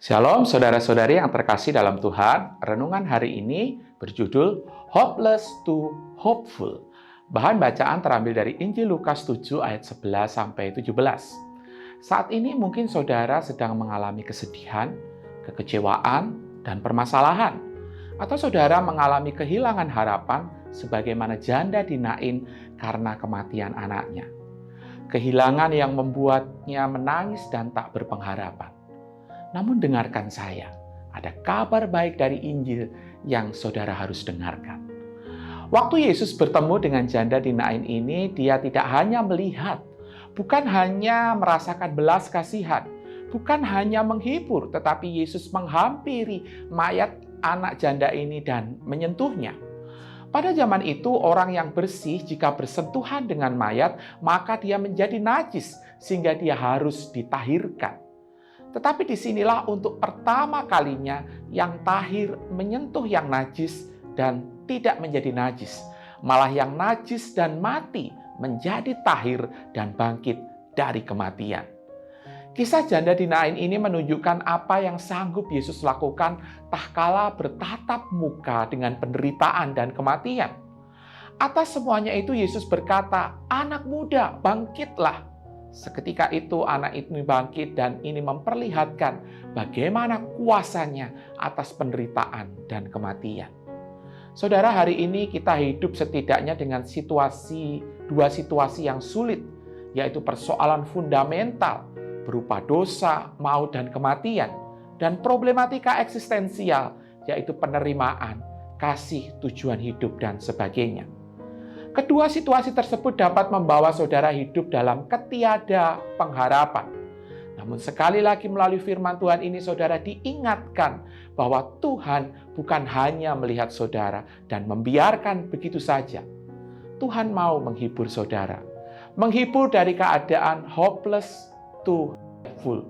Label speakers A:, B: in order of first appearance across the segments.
A: Shalom saudara-saudari yang terkasih dalam Tuhan. Renungan hari ini berjudul Hopeless to Hopeful. Bahan bacaan terambil dari Injil Lukas 7 ayat 11-17. Saat ini mungkin saudara sedang mengalami kesedihan, kekecewaan, dan permasalahan. Atau saudara mengalami kehilangan harapan sebagaimana janda di Nain karena kematian anaknya. Kehilangan yang membuatnya menangis dan tak berpengharapan. Namun dengarkan saya, ada kabar baik dari Injil yang saudara harus dengarkan. Waktu Yesus bertemu dengan janda di Nain ini, dia tidak hanya melihat, bukan hanya merasakan belas kasihan, bukan hanya menghibur, tetapi Yesus menghampiri mayat anak janda ini dan menyentuhnya. Pada zaman itu, orang yang bersih jika bersentuhan dengan mayat, maka dia menjadi najis sehingga dia harus ditahirkan. Tetapi disinilah untuk pertama kalinya yang tahir menyentuh yang najis dan tidak menjadi najis. Malah yang najis dan mati menjadi tahir dan bangkit dari kematian. Kisah janda di Nain ini menunjukkan apa yang sanggup Yesus lakukan tatkala bertatap muka dengan penderitaan dan kematian. Atas semuanya itu Yesus berkata, "Anak muda, bangkitlah." Seketika itu anak itu bangkit dan ini memperlihatkan bagaimana kuasanya atas penderitaan dan kematian. Saudara, hari ini kita hidup setidaknya dengan dua situasi yang sulit, yaitu persoalan fundamental berupa dosa, maut, dan kematian, dan problematika eksistensial, yaitu penerimaan, kasih, tujuan hidup, dan sebagainya. Kedua situasi tersebut dapat membawa saudara hidup dalam ketiada pengharapan. Namun sekali lagi melalui firman Tuhan ini saudara diingatkan bahwa Tuhan bukan hanya melihat saudara dan membiarkan begitu saja. Tuhan mau menghibur saudara. Menghibur dari keadaan hopeless to hopeful.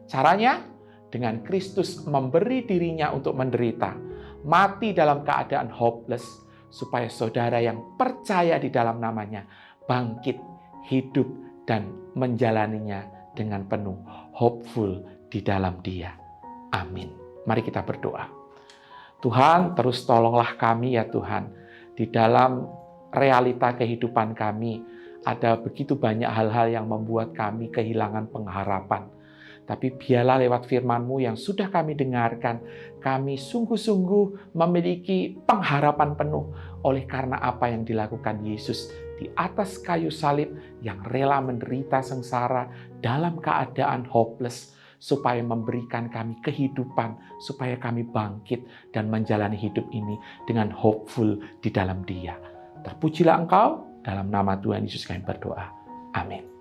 A: Caranya dengan Kristus memberi dirinya untuk menderita, mati dalam keadaan hopeless, supaya saudara yang percaya di dalam namanya bangkit, hidup, dan menjalaninya dengan penuh hopeful di dalam Dia. Amin. Mari kita berdoa. Tuhan, terus tolonglah kami ya Tuhan. Di dalam realita kehidupan kami, ada begitu banyak hal-hal yang membuat kami kehilangan pengharapan. Tapi biarlah lewat firman-Mu yang sudah kami dengarkan, kami sungguh-sungguh memiliki pengharapan penuh oleh karena apa yang dilakukan Yesus di atas kayu salib yang rela menderita sengsara dalam keadaan hopeless, supaya memberikan kami kehidupan, supaya kami bangkit dan menjalani hidup ini dengan hopeful di dalam Dia. Terpujilah Engkau, dalam nama Tuhan Yesus kami berdoa. Amin.